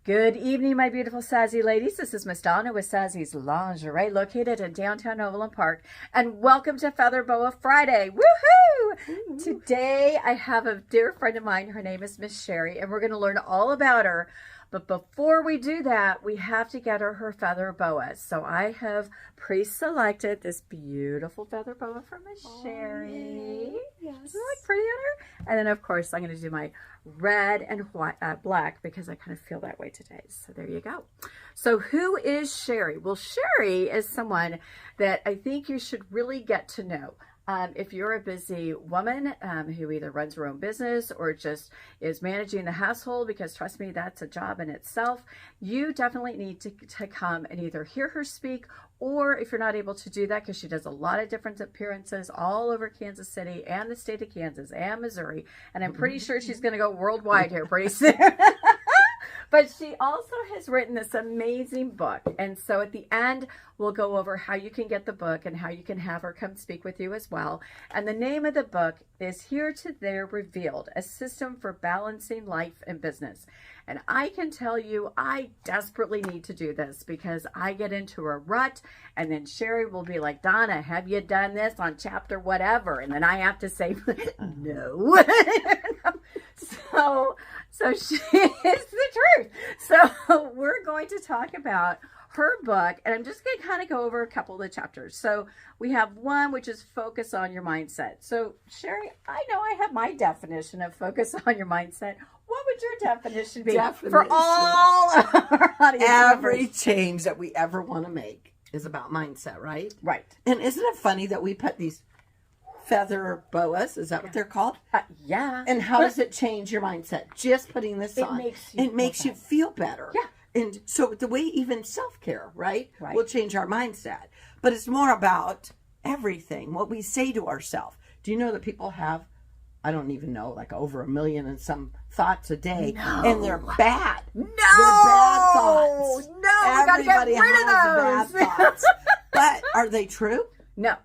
Good evening, my beautiful Sassy ladies. This is Miss Donna with Sassy's Lingerie, located in downtown Overland Park. And welcome to Feather Boa Friday. Woohoo! Today I have a dear friend of mine. Her name is Miss Sherry, and we're going to learn all about her. But before we do that, we have to get her feather boas. So I have pre-selected this beautiful feather boa for Miss Sherry. Yes. Isn't it look pretty on her? And then, of course, I'm going to do my red and white, black, because I kind of feel that way today. So there you go. So who is Sherry? Well, Sherry is someone that I think you should really get to know. If you're a busy woman who either runs her own business or just is managing the household, because trust me, that's a job in itself, you definitely need to come and either hear her speak, or if you're not able to do that, because she does a lot of different appearances all over Kansas City and the state of Kansas and Missouri, and I'm pretty sure she's going to go worldwide here pretty soon. But she also has written this amazing book. And so at the end, we'll go over how you can get the book and how you can have her come speak with you as well. And the name of the book is Here to There Revealed, a system for balancing life and business. And I can tell you, I desperately need to do this because I get into a rut, and then Sherry will be like, Donna, have you done this on chapter whatever? And then I have to say, no. So she is the truth. So we're going to talk about her book, and I'm just going to kind of go over a couple of the chapters. So we have one, which is focus on your mindset. So Sherry, I know I have my definition of focus on your mindset. What would your definition be for all of our audience Every members? change that we ever want to make is about mindset, right? Right. And isn't it funny that we put these feather boas, is that what they're called? Yeah. And how does it change your mindset? Just putting this on. It makes you feel better. Yeah. And so the way even self-care, right, will change our mindset. But it's more about everything, what we say to ourselves. Do you know that people have, I don't even know, like over 1 million and some thoughts a day, and they're bad. No. They're bad thoughts. No. Everybody we gotta has get rid of those. bad thoughts. But are they true? No.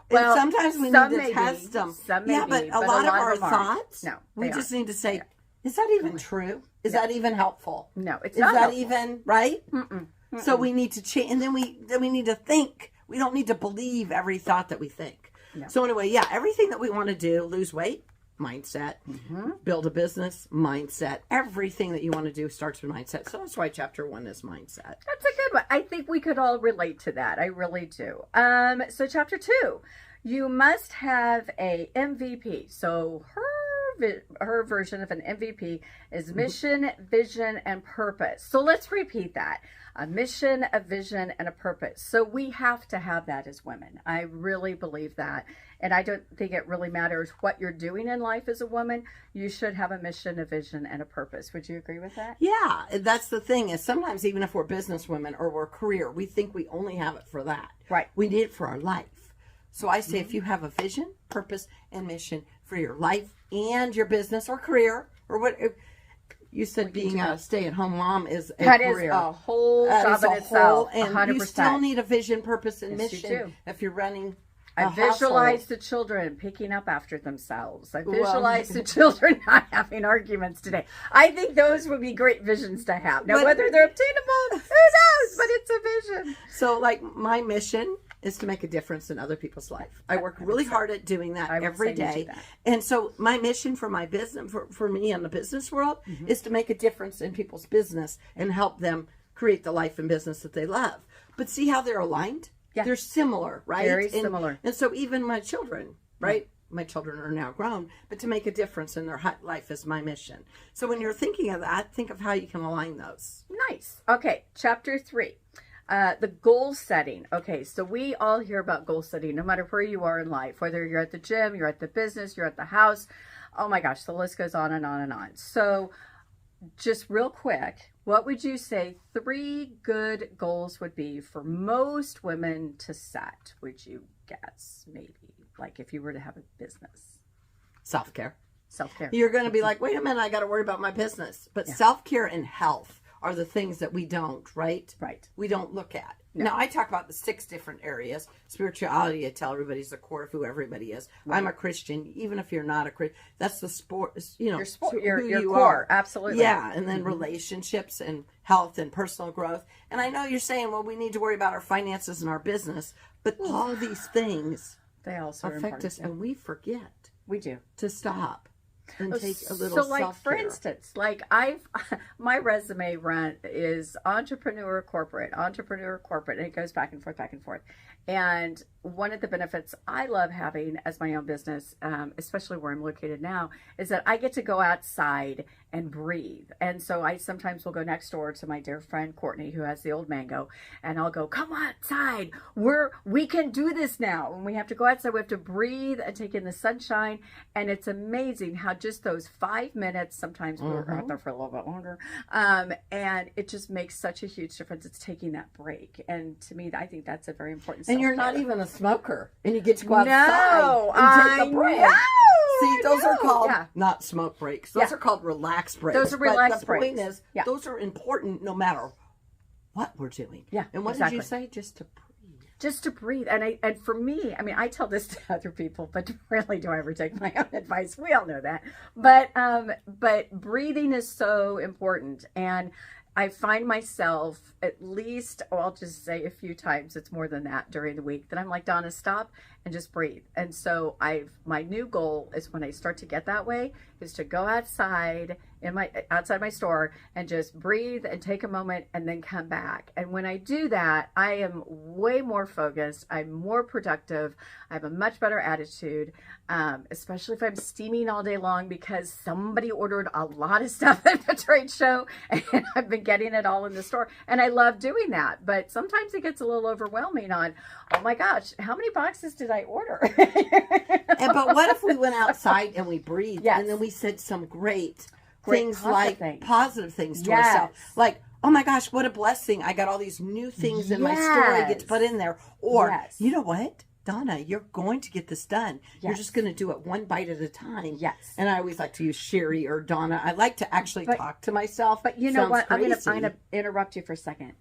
Well, and sometimes we need to test them. Some yeah, but a lot of our thoughts, no, we just need to say, is that even true? Is that even helpful? No, it's is not. Is that helpful. Even right? Mm-mm. So we need to change, and then we need to think. We don't need to believe every thought that we think. No. So anyway, yeah, everything that we want to do, lose weight, mindset, build a business, mindset. Everything that you want to do starts with mindset. So that's why chapter 1 is mindset. That's a good one. I think we could all relate to that. I really do. So chapter 2, you must have a MVP. So her version of an MVP is mission, vision, and purpose. So let's repeat that. A mission, a vision, and a purpose. So we have to have that as women. I really believe that. And I don't think it really matters what you're doing in life as a woman. You should have a mission, a vision, and a purpose. Would you agree with that? Yeah, that's the thing is sometimes even if we're business women or we're career, we think we only have it for that. Right. We need it for our life. So I say if you have a vision, purpose, and mission for your life and your business or career or what you said, being a stay-at-home mom is a that career. Is a whole job in itself. And 100%. you still need a vision, purpose, and yes, mission if you're running. I visualize the children picking up after themselves. I visualize the children not having arguments today. I think those would be great visions to have. Now, whether they're obtainable, who knows? But it's a vision. So, like, my mission is to make a difference in other people's life. I work really hard at doing that every day. And so my mission for my business, for me in the business world, is to make a difference in people's business and help them create the life and business that they love. But see how they're aligned? Yeah. They're similar, right? Very similar. And so even my children, right? My children are now grown, but to make a difference in their life is my mission. So when you're thinking of that, think of how you can align those. Nice. Okay, chapter 3. The goal setting. Okay, so we all hear about goal setting, no matter where you are in life, whether you're at the gym, you're at the business, you're at the house. Oh my gosh, the list goes on and on and on. So just real quick, what would you say 3 good goals would be for most women to set? Would you guess, maybe? Like if you were to have a business. Self-care. Self-care. You're going to be like, wait a minute, I got to worry about my business. But self-care and health are the things that we don't, right? Right. We don't look at. No. Now, I talk about the 6 different areas. Spirituality, I tell everybody, is the core of who everybody is. Right. I'm a Christian, even if you're not a Christian. That's the sport, you know, your you core. are. Absolutely. Yeah, and then relationships and health and personal growth. And I know you're saying, well, we need to worry about our finances and our business, but all these things they also affect us, and we forget. We do. To stop. And take a little so, like, self-care. for instance, like my resume is entrepreneur corporate, and it goes back and forth. And one of the benefits I love having as my own business, especially where I'm located now, is that I get to go outside and breathe. And so I sometimes will go next door to my dear friend Courtney, who has the old mango, and I'll go, come outside. We can do this now. When we have to go outside, we have to breathe and take in the sunshine. And it's amazing how just those 5 minutes, sometimes we're out there for a little bit longer, and it just makes such a huge difference. It's taking that break. And to me, I think that's a very important And you're not even a smoker, and you get to go outside and take a break. See, those are called not smoke breaks. Those are called relaxed breaks. Those are relaxed breaks. The point is, those are important no matter what we're doing. Yeah. And what did you say? Just to breathe. Just to breathe. And for me, I mean, I tell this to other people, but rarely do I ever take my own advice. We all know that. But breathing is so important. And I find myself at least, I'll just say a few times, it's more than that during the week, that I'm like, Donna, stop and just breathe. And so my new goal is, when I start to get that way, is to go outside outside my store and just breathe and take a moment and then come back. And when I do that, I am way more focused. I'm more productive. I have a much better attitude, especially if I'm steaming all day long because somebody ordered a lot of stuff at the trade show and I've been getting it all in the store. And I love doing that. But sometimes it gets a little overwhelming on, oh my gosh, how many boxes did I order? But what if we went outside and we breathed and then we said some great things, like positive things to ourselves, like, oh my gosh, what a blessing, I got all these new things in my store I get to put in there, or you know what, Donna, you're going to get this done. You're just going to do it one bite at a time. And I always like to use Sherry or Donna. I like to actually talk to myself. But you know what, I'm going to interrupt you for a second.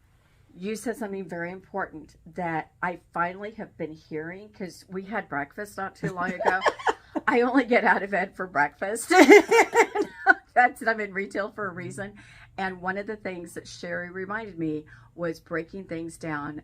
You said something very important that I finally have been hearing, because we had breakfast not too long ago. I only get out of bed for breakfast. I'm in retail for a reason. And one of the things that Sherry reminded me was breaking things down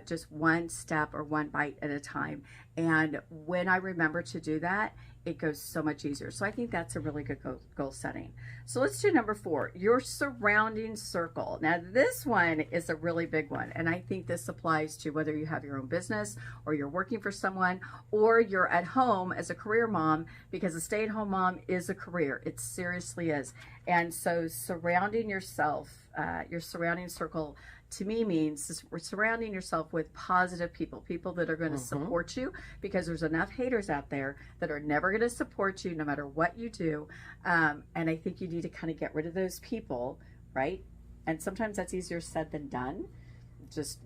just one step or one bite at a time. And when I remember to do that, it goes so much easier. So I think that's a really good goal setting. So let's do number 4, your surrounding circle. Now this one is a really big one. And I think this applies to whether you have your own business or you're working for someone or you're at home as a career mom, because a stay-at-home mom is a career. It seriously is. And so surrounding yourself, your surrounding circle, to me means surrounding yourself with positive people that are going to support you, because there's enough haters out there that are never going to support you no matter what you do. And I think you need to kind of get rid of those people, right? And sometimes that's easier said than done.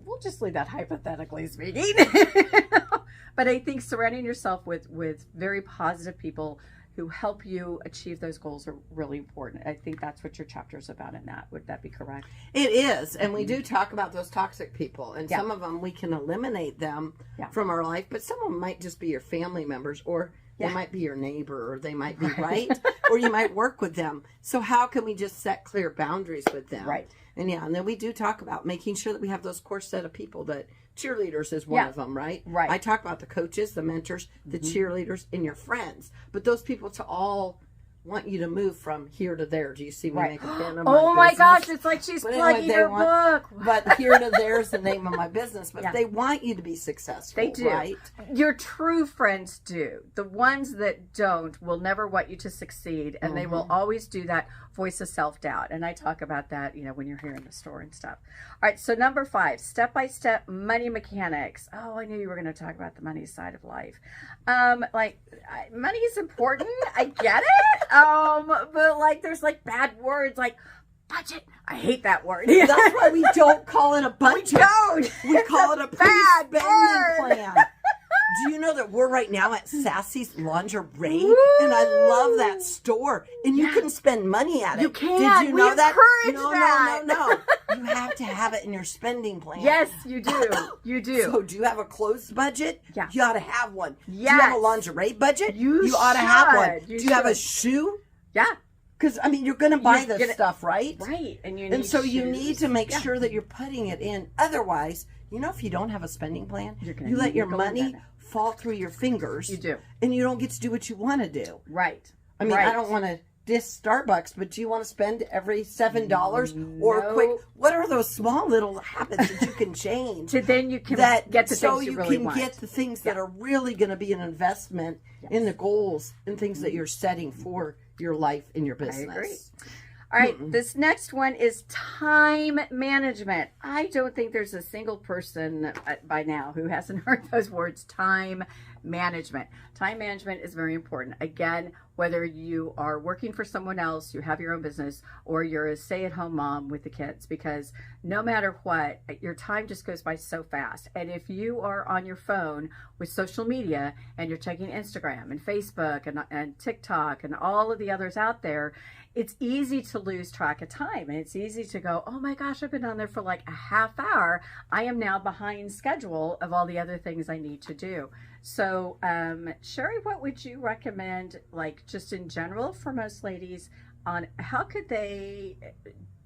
We'll just leave that hypothetically speaking. But I think surrounding yourself with very positive people who help you achieve those goals are really important. I think that's what your chapter is about in that. Would that be correct? It is. And we do talk about those toxic people. And some of them, we can eliminate them from our life. But some of them might just be your family members, or they might be your neighbor, or they might be or you might work with them. So how can we just set clear boundaries with them? Right. And and then we do talk about making sure that we have those core set of people. That cheerleaders is one of them, right? Right. I talk about the coaches, the mentors, the cheerleaders, and your friends. But those people to all want you to move from here to there. Do you see me make a pen of my Oh my business? gosh, it's like she's plugging her book. But here to there is the name of my business. But they want you to be successful. They do. Right? Your true friends do. The ones that don't will never want you to succeed, and they will always do that voice of self-doubt. And I talk about that, when you're here in the store and stuff. All right, so number 5, step-by-step money mechanics. Oh, I knew you were going to talk about the money side of life. Money is important. I get it. But there's bad words like budget. I hate that word. That's why we don't call it a budget. We don't. We call it a bad spending plan. Do you know that we're right now at Sassy's Lingerie? And I love that store. And you can spend money at it. You can. Did you know that? Encourage No, that. no. You have to have it in your spending plan. Yes, you do. You do. So do you have a clothes budget? Yeah. You ought to have one. Yes. Do you have a lingerie budget? You ought to have one. should. Do you have a shoe? Yeah. Because, I mean, you're going to buy this stuff, right? Right. And you And need so shoes. you need to make sure that you're putting it in. Otherwise, you know, if you don't have a spending plan, you let your money fall through your fingers. You do. And you don't get to do what you want to do. Right. I mean, I don't want to diss Starbucks, but do you want to spend every $7 or quick? What are those small little habits that you can change? So then you can get the things you really want. So you can get the things that are really going to be an investment in the goals and things that you're setting for your life and your business. I agree. All right, this next one is time management. I don't think there's a single person by now who hasn't heard those words, time management. Time management is very important. Again, whether you are working for someone else, you have your own business, or you're a stay-at-home mom with the kids, because no matter what, your time just goes by so fast. And if you are on your phone with social media and you're checking Instagram and Facebook and TikTok and all of the others out there, it's easy to lose track of time, and it's easy to go, oh my gosh, I've been on there for like a half hour. I am now behind schedule of all the other things I need to do. So, Sherry, what would you recommend, like just in general for most ladies, on how could they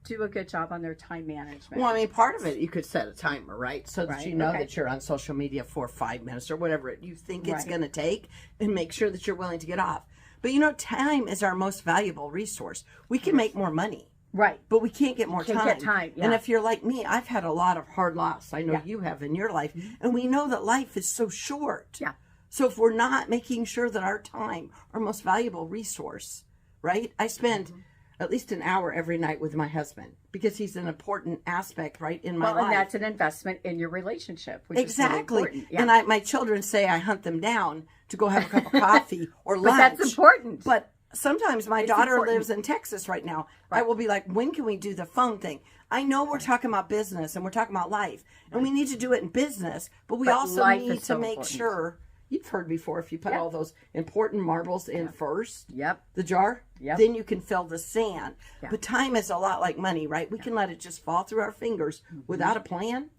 do a good job on their time management? Well, I mean, part of it, you could set a timer, right? So that you know that you're on social media for 5 minutes or whatever you think it's going to take, and make sure that you're willing to get off. But you know, time is our most valuable resource. We can make more money. Right. But we can't get more time. Get time. Yeah. And if you're like me, I've had a lot of hard loss. I know you have in your life. And we know that life is so short. Yeah. So if we're not making sure that our time, our most valuable resource, right? I spend at least an hour every night with my husband because he's an important aspect, right, in my life. And that's an investment in your relationship, which exactly. is really important. Yeah. And my children say I hunt them down to go have a cup of coffee or lunch. But that's important. But sometimes my daughter lives in Texas right now. I will be like, when can we do the phone thing? I know we're talking about business and we're talking about life, and we need to do it in business, but we also need to make sure. You've heard before, if you put all those important marbles in first, the jar, then you can fill the sand. But time is a lot like money, right? We can let it just fall through our fingers without a plan.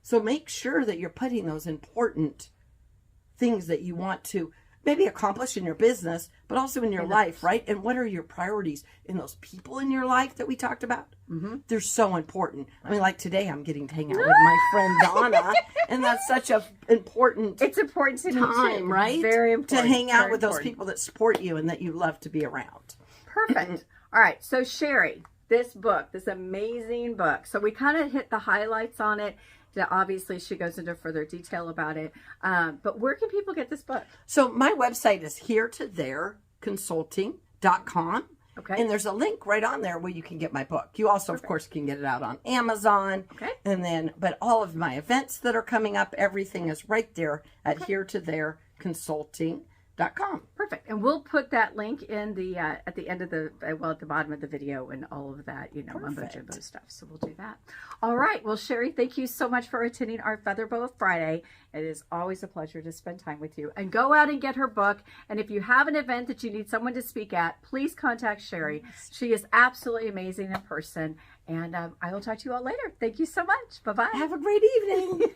So make sure that you're putting those important things that you want to maybe accomplish in your business, but also in your life, right? And what are your priorities in those people in your life that we talked about? They're so important. I mean, like today, I'm getting to hang out with my friend Donna, and that's such a important. It's important to time, right? Very important to hang out with those people that support you and that you love to be around. Perfect. All right, so Sherry, this book, this amazing book. So we kind of hit the highlights on it. Obviously, she goes into further detail about it. But where can people get this book? So my website is heretothereconsulting.com. Okay. And there's a link right on there where you can get my book. You also, of course, can get it out on Amazon. Okay. And then, but all of my events that are coming up, everything is right there at heretothereconsulting.com. Perfect. And we'll put that link in the at the end of the at the bottom of the video and all of that, you know, mumbo jumbo stuff. So we'll do that. All right. Well, Sherry, thank you so much for attending our Feather Boa Friday. It is always a pleasure to spend time with you. And go out and get her book. And if you have an event that you need someone to speak at, please contact Sherry. She is absolutely amazing in person. And I will talk to you all later. Thank you so much. Bye-bye. Have a great evening.